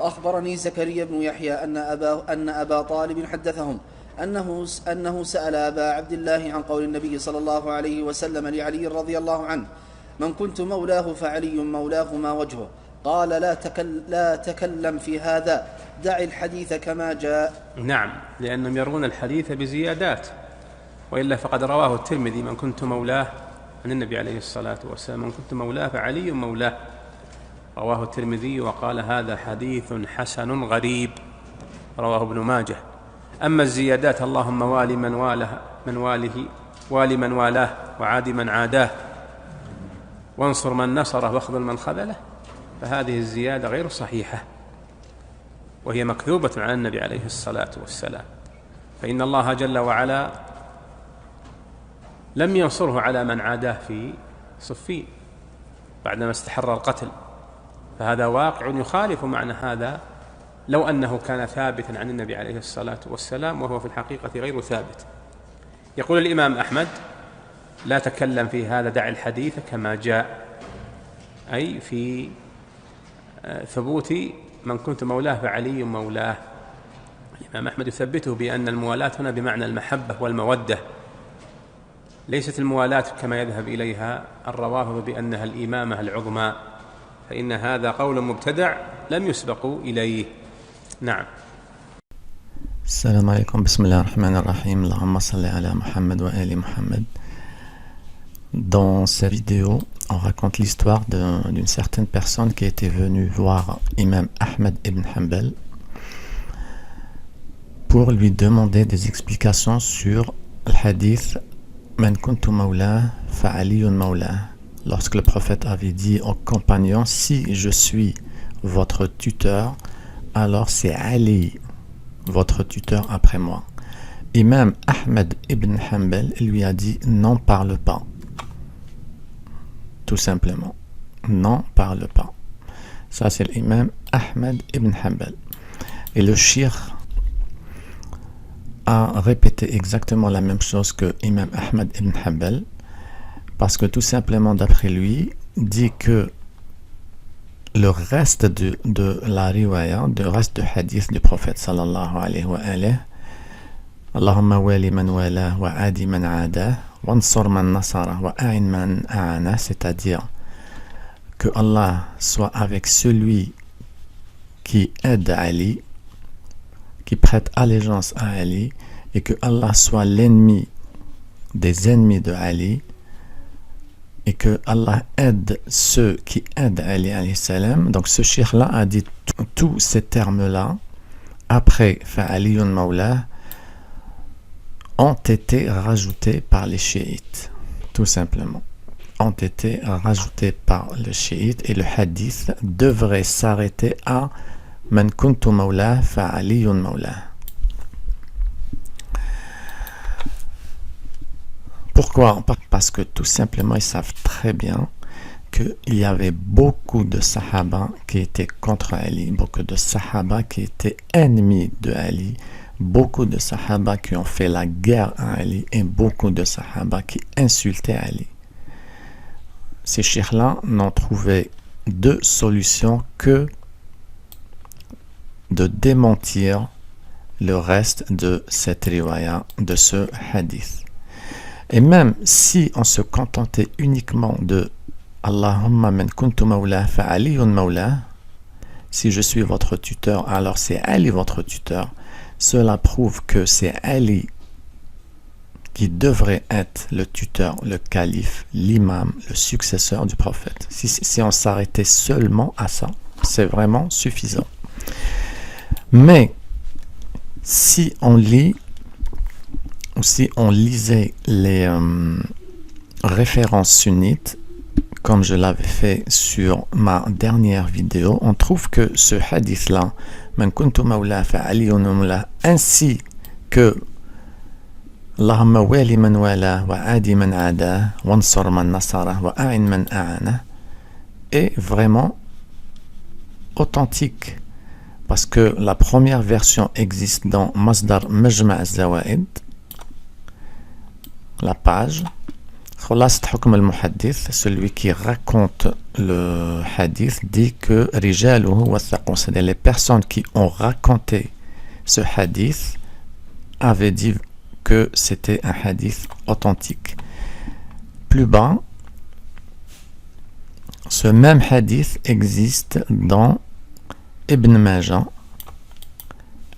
أخبرني زكريا بن يحيى أن أبا طالب حدثهم أنه سأل أبا عبد الله عن قول النبي صلى الله عليه وسلم لعلي رضي الله عنه: من كنت مولاه فعلي مولاه ما وجهه؟ قال: لا تكلم في هذا، دع الحديث كما جاء. نعم، لأنهم يرون الحديث بزيادات، وإلا فقد رواه الترمذي: من كنت مولاه، عن النبي عليه الصلاة والسلام: من كنت مولاه فعلي مولاه. رواه الترمذي وقال: هذا حديث حسن غريب. رواه ابن ماجه. أما الزيادات: اللهم والي من والاه وعاد من عاداه وانصر من نصره واخذل من خذله، فهذه الزيادة غير صحيحة، وهي مكذوبة على النبي عليه الصلاة والسلام، فإن الله جل وعلا لم ينصره على من عاداه في صفين بعدما استحر القتل، فهذا واقع يخالف معنى هذا لو أنه كان ثابتا عن النبي عليه الصلاة والسلام، وهو في الحقيقة غير ثابت. يقول الإمام أحمد: لا تكلم في هذا، دع الحديث كما جاء، أي في ثبوت من كنت مولاه فعلي مولاه. الإمام أحمد يثبته بأن الموالاة هنا بمعنى المحبة والمودة، ليست الموالاة كما يذهب إليها الروافض بأنها الإمامة العظمى، فإن هذا قول مبتدع لم يسبقوا إليه. نعم. السلام عليكم. بسم الله الرحمن الرحيم. اللهم صل على Muhammad wa ali Muhammad. Dans cette vidéo, on raconte l'histoire d'une certaine personne qui était venue voir Imam Ahmed ibn Hanbal pour lui demander des explications sur le hadith Man kuntu mawla fa aliyun mawla. Lorsque le prophète avait dit aux compagnons: si je suis votre tuteur, alors c'est Ali, votre tuteur après moi. Imam Ahmed ibn Hanbal lui a dit: n'en parle pas. Tout simplement, n'en parle pas. Ça, c'est l'imam Ahmed ibn Hanbal. Et le cheikh a répété exactement la même chose que Imam Ahmed ibn Hanbal, parce que tout simplement, d'après lui, dit que le reste de la riwaya, le reste du hadith du prophète sallallahu alayhi wa alayhi, Allahumma wali man wala wa adi man ada wansur man nasara wa a'in man a'ana, c'est-à-dire que Allah soit avec celui qui aide Ali, qui prête allégeance à Ali, et que Allah soit l'ennemi des ennemis de Ali, et que Allah aide ceux qui aident Ali alayhi salam. Donc ce cheikh-là a dit tous ces termes-là après Fa'aliyun Mawla ont été rajoutés par les chiites, tout simplement, ont été rajoutés par les chiites, et le hadith devrait s'arrêter à Man kuntu mawla fa aliyun mawla. Pourquoi? Parce que tout simplement ils savent très bien qu'il y avait beaucoup de sahaba qui étaient contre Ali, beaucoup de sahaba qui étaient ennemis de Ali, beaucoup de sahaba qui ont fait la guerre à Ali, et beaucoup de sahaba qui insultaient Ali. Ces cheikhs-là n'ont trouvé deux solutions que de démentir le reste de cette riwaya, de ce hadith. Et même si on se contentait uniquement de Allahumma man kuntu mawla fa aliyun mawla, si je suis votre tuteur, alors c'est Ali votre tuteur, cela prouve que c'est Ali qui devrait être le tuteur, le calife, l'imam, le successeur du prophète. Si on s'arrêtait seulement à ça, c'est vraiment suffisant. Mais si on lit, ou si on lisait les références sunnites, comme je l'avais fait sur ma dernière vidéo, on trouve que ce hadith-là, Man kuntu mawla fa aliyun mawla, ainsi que Allahumma wali man wala wa adi man ada wansur man nasara wa a'in man a'ana, est vraiment authentique, parce que la première version existe dans Masdar Majma' al-Zawaid, la page Khulasat hukm al-muhaddith, celui qui raconte le hadith, dit que rijaluhu wathaqun, c'est-à-dire les personnes qui ont raconté ce hadith avaient dit que c'était un hadith authentique. Plus bas, ce même hadith existe dans Ibn Majah,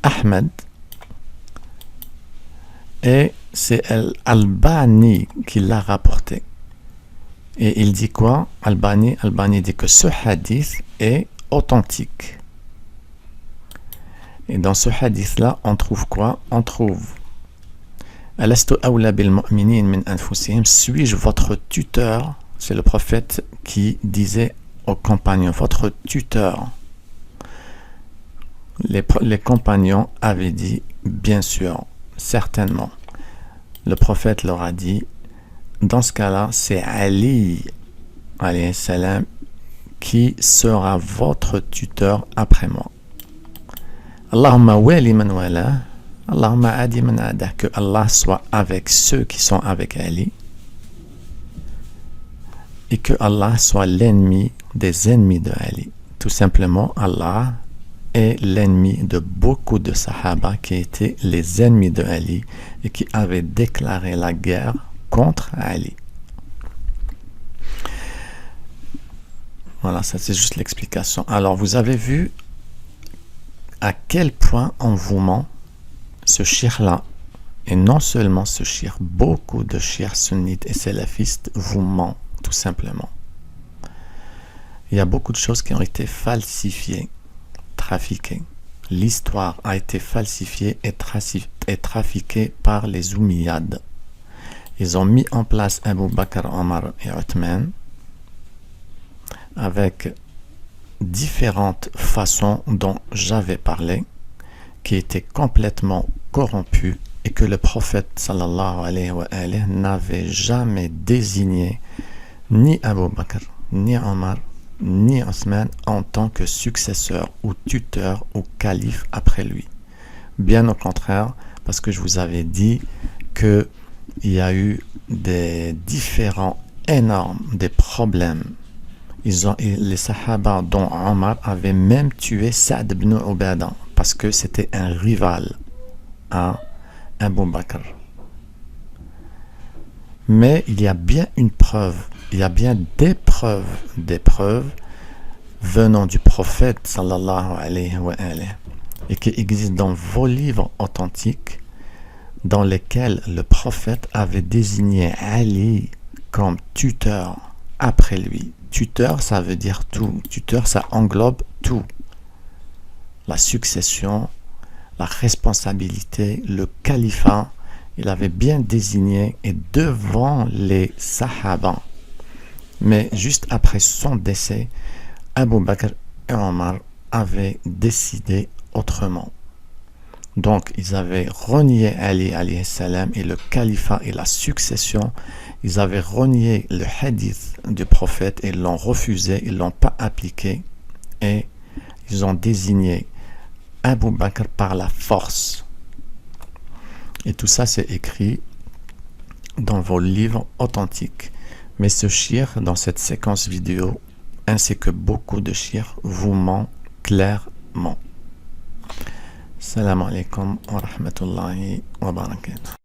Ahmed, et c'est Al-Albani qui l'a rapporté. Et il dit quoi? Albani dit que ce hadith est authentique. Et dans ce hadith-là, on trouve quoi? On trouve Alastu awla bil mu'minin min anfusihim, suis-je votre tuteur? C'est le prophète qui disait aux compagnons, votre tuteur. Les compagnons avaient dit, bien sûr, certainement. Le prophète leur a dit, dans ce cas-là, c'est Ali, alayhi salam, qui sera votre tuteur après moi. Allahumma wali man wala, Allahumma adi man ada, que Allah soit avec ceux qui sont avec Ali, et que Allah soit l'ennemi des ennemis de Ali. Tout simplement, Allah est l'ennemi de beaucoup de Sahaba qui étaient les ennemis de Ali et qui avaient déclaré la guerre contre Ali. Voilà, ça c'est juste l'explication. Alors, vous avez vu à quel point on vous ment ce shir-là. Et non seulement ce shir, beaucoup de shirs sunnites et salafistes vous mentent, tout simplement. Il y a beaucoup de choses qui ont été falsifiées, trafiquées. L'histoire a été falsifiée et trafiquée par les Omeyyades. Ils ont mis en place Abu Bakr, Omar et Othman avec différentes façons dont j'avais parlé, qui étaient complètement corrompues et que le prophète sallallahu alayhi wa alayhi n'avait jamais désigné ni Abu Bakr, ni Omar, ni Othman en tant que successeur ou tuteur ou calife après lui. Bien au contraire, parce que je vous avais dit qu'il y a eu des différents énormes, des problèmes. Les Sahaba, dont Omar, avaient même tué Sa'd ibn Ubadah parce que c'était un rival à Abu Bakr. Mais il y a bien une preuve, il y a bien des preuves venant du prophète sallallahu alayhi wa alayhi et qui existent dans vos livres authentiques dans lesquels le prophète avait désigné Ali comme tuteur après lui. Tuteur, ça veut dire tout. Tuteur, ça englobe tout. La succession, la responsabilité, le califat. Il avait bien désigné et devant les Sahaba. Mais juste après son décès, Abu Bakr et Omar avaient décidé autrement. Donc, ils avaient renié Ali alayhi salam et le califat et la succession. Ils avaient renié le hadith du prophète et l'ont refusé, ils ne l'ont pas appliqué. Et ils ont désigné Abu Bakr par la force. Et tout ça, c'est écrit dans vos livres authentiques. Mais ce shir, dans cette séquence vidéo, ainsi que beaucoup de shirs, vous ment clairement. Salam alaikum wa rahmatullahi wa barakatuh.